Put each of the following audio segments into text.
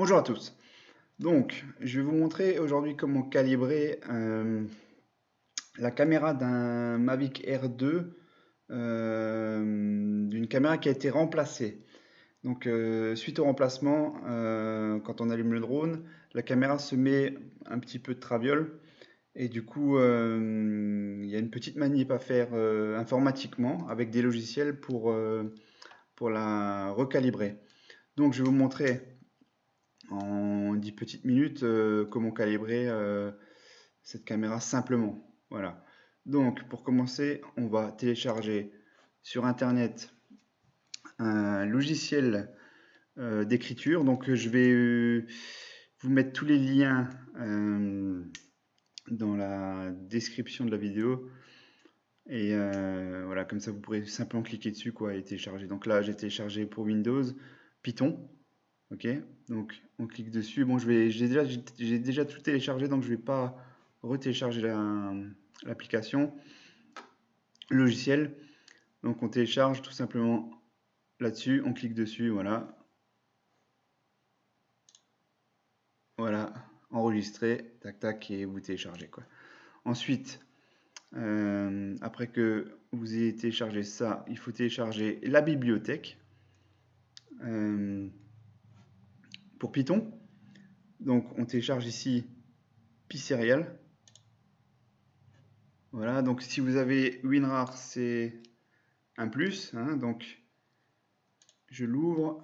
Bonjour à tous. Donc, je vais vous montrer aujourd'hui comment calibrer la caméra d'un Mavic Air 2, d'une caméra qui a été remplacée. Donc, suite au remplacement, quand on allume le drone, la caméra se met un petit peu de traviole et du coup, il y a une petite manip à faire informatiquement avec des logiciels pour la recalibrer. Donc, je vais vous montrer en 10 petites minutes comment calibrer cette caméra simplement. Voilà. Donc pour commencer, on va télécharger sur internet un logiciel d'écriture. Donc je vais vous mettre tous les liens dans la description de la vidéo. Et voilà, comme ça vous pourrez simplement cliquer dessus quoi, et télécharger. Donc là j'ai téléchargé pour Windows Python. Ok, donc on clique dessus. Bon, j'ai déjà tout téléchargé, donc je vais pas retélécharger l'application, le logiciel. Donc on télécharge tout simplement là-dessus, on clique dessus, voilà, voilà, enregistrer, tac tac, et vous téléchargez quoi. Ensuite, après que vous ayez téléchargé ça, il faut télécharger la bibliothèque euh, pour Python. Donc on télécharge ici PySerial. Voilà, donc si vous avez WinRAR, c'est un plus, hein, donc je l'ouvre.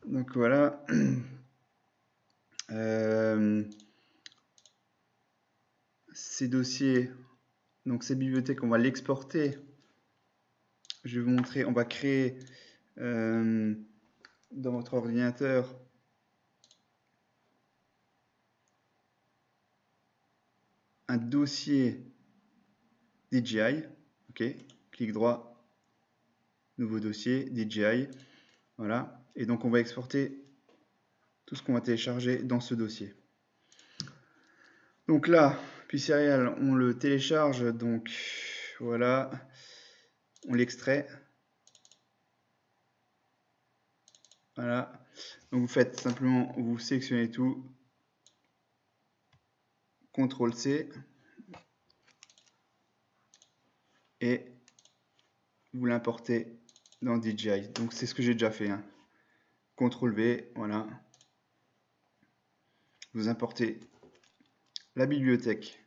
Donc voilà. Ces dossiers, donc ces bibliothèques, on va l'exporter. Je vais vous montrer, on va créer dans votre ordinateur un dossier DJI. Ok, clic droit, nouveau dossier DJI. Voilà, et donc on va exporter tout ce qu'on va télécharger dans ce dossier. Donc là, PySerial, on le télécharge, donc voilà, on l'extrait. Voilà, donc vous faites simplement, vous sélectionnez tout, CTRL-C, et vous l'importez dans DJI. Donc c'est ce que j'ai déjà fait, hein. CTRL-V, voilà. Vous importez la bibliothèque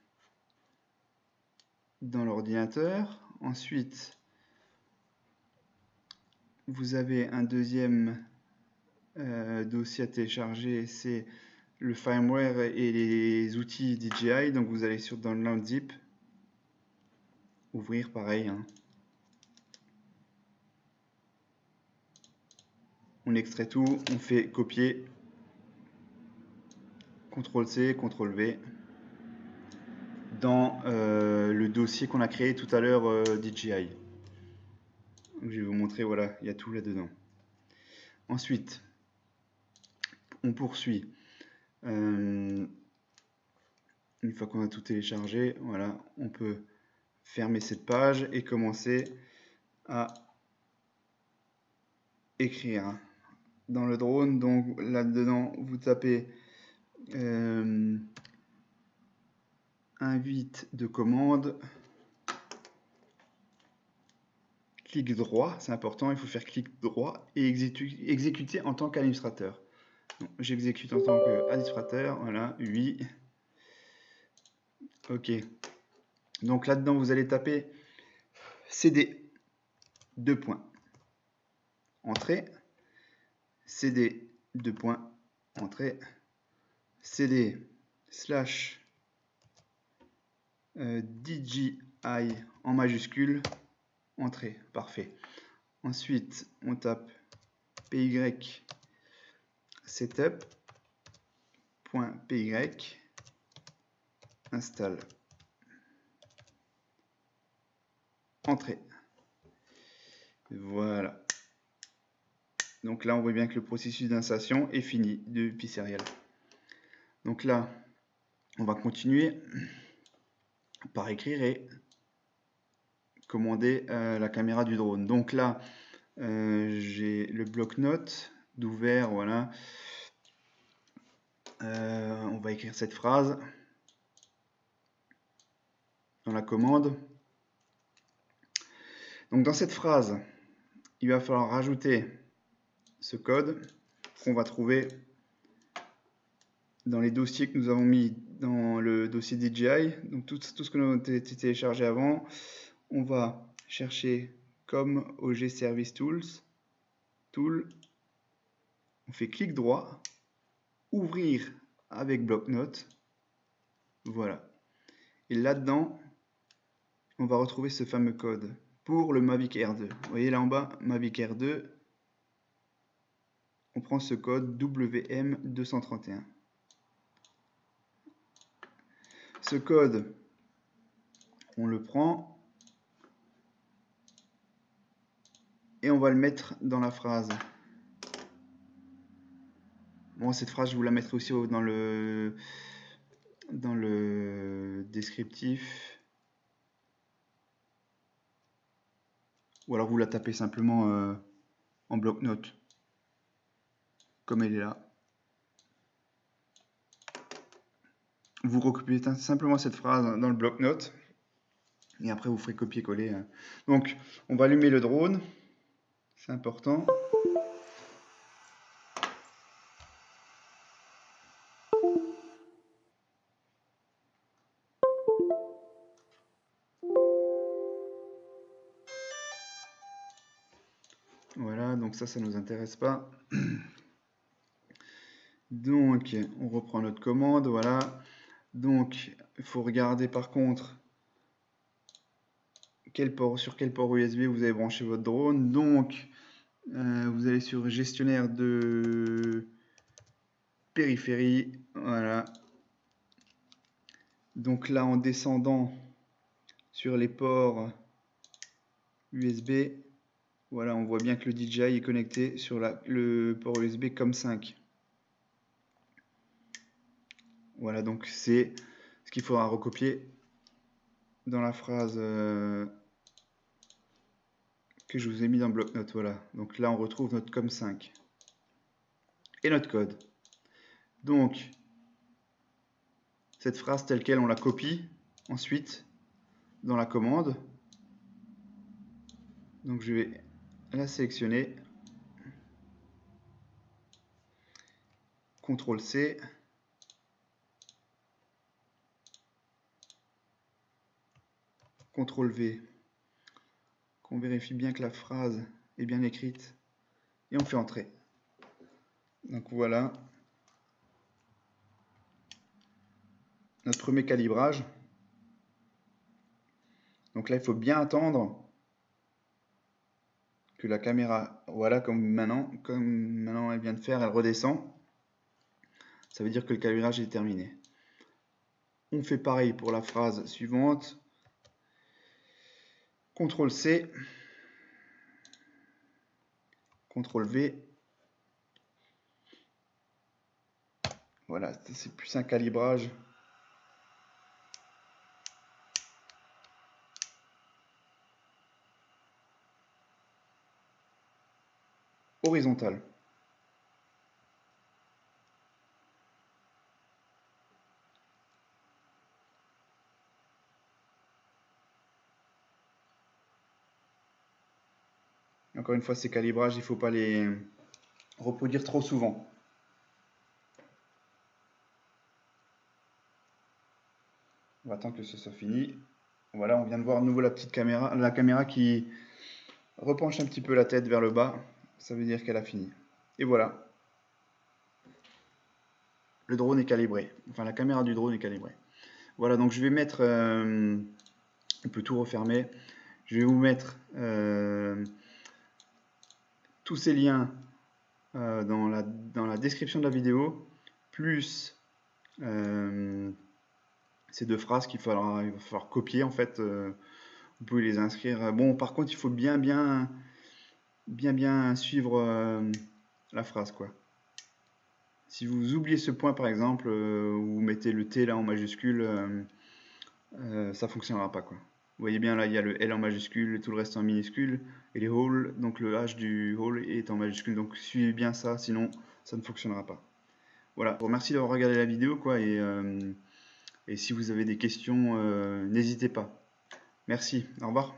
dans l'ordinateur. Ensuite, vous avez un deuxième dossier à télécharger, c'est le firmware et les outils DJI. Donc vous allez sur Download Zip, ouvrir pareil, hein. On extrait tout, on fait copier, CTRL-C, CTRL-V, dans le dossier qu'on a créé tout à l'heure DJI. Donc, je vais vous montrer, voilà, il y a tout là-dedans. Ensuite, on poursuit. Une fois qu'on a tout téléchargé, voilà, on peut fermer cette page et commencer à écrire dans le drone. Donc là-dedans, vous tapez invite de commande, clic droit, c'est important, il faut faire clic droit et exécuter en tant qu'administrateur. J'exécute en tant qu'administrateur, voilà, oui. Ok. Donc là-dedans, vous allez taper cd, deux points, entrée, cd, deux points, entrée, cd, slash DJI en majuscule, entrée, parfait. Ensuite, on tape py setup.py, installe, entrée. Voilà. Donc là, on voit bien que le processus d'installation est fini de PySerial. Donc là, on va continuer par écrire et commander la caméra du drone. Donc là, j'ai le bloc-notes. d'ouvert, voilà. On va écrire cette phrase dans la commande. Donc dans cette phrase, il va falloir rajouter ce code qu'on va trouver dans les dossiers que nous avons mis dans le dossier DJI. Donc tout ce que nous avons téléchargé avant, on va chercher comme OG Service Tools, Tool, on fait clic droit, ouvrir avec bloc-notes, voilà. Et là-dedans, on va retrouver ce fameux code pour le Mavic Air 2. Vous voyez là en bas, Mavic Air 2, on prend ce code WM231. Ce code, on le prend et on va le mettre dans la phrase. Bon, cette phrase, je vous la mettrai aussi dans le descriptif. Ou alors vous la tapez simplement en bloc-notes, comme elle est là. Vous recopiez simplement cette phrase dans le bloc-notes. Et après, vous ferez copier-coller. Donc, on va allumer le drone. C'est important. Voilà, donc ça nous intéresse pas. Donc, on reprend notre commande, voilà. Donc, il faut regarder par contre sur quel port USB vous avez branché votre drone. Donc, vous allez sur gestionnaire de périphérie, voilà. Donc là, en descendant sur les ports USB, voilà, on voit bien que le DJI est connecté sur le port USB COM5. Voilà, donc c'est ce qu'il faudra recopier dans la phrase que je vous ai mis dans le bloc-notes. Voilà, donc là on retrouve notre COM5 et notre code. Donc, cette phrase telle quelle, on la copie ensuite dans la commande. Donc je vais la sélectionner, CTRL-C, CTRL-V, qu'on vérifie bien que la phrase est bien écrite, et on fait entrer. Donc voilà, notre premier calibrage. Donc là, il faut bien attendre que la caméra, voilà, comme maintenant elle vient de faire, elle redescend. Ça veut dire que le calibrage est terminé. On fait pareil pour la phrase suivante. CTRL-C, CTRL-V. Voilà, c'est plus un calibrage. Horizontal. Encore une fois, ces calibrages, il ne faut pas les reproduire trop souvent. On va attendre que ce soit fini. Voilà, on vient de voir à nouveau la petite caméra, la caméra qui repenche un petit peu la tête vers le bas. Ça veut dire qu'elle a fini. Et voilà. Le drone est calibré. Enfin, la caméra du drone est calibrée. Voilà, donc je vais mettre... on peut tout refermer. Je vais vous mettre tous ces liens dans la description de la vidéo, plus ces deux phrases il va falloir copier en fait. Vous pouvez les inscrire. Bon, par contre, il faut bien suivre la phrase, quoi. Si vous oubliez ce point, par exemple, vous mettez le T là en majuscule, ça fonctionnera pas, quoi. Vous voyez bien là, il y a le L en majuscule et tout le reste en minuscule. Et les whole, donc le H du whole est en majuscule. Donc suivez bien ça, sinon ça ne fonctionnera pas. Voilà, je vous remercie d'avoir regardé la vidéo, quoi, et si vous avez des questions, n'hésitez pas. Merci, au revoir.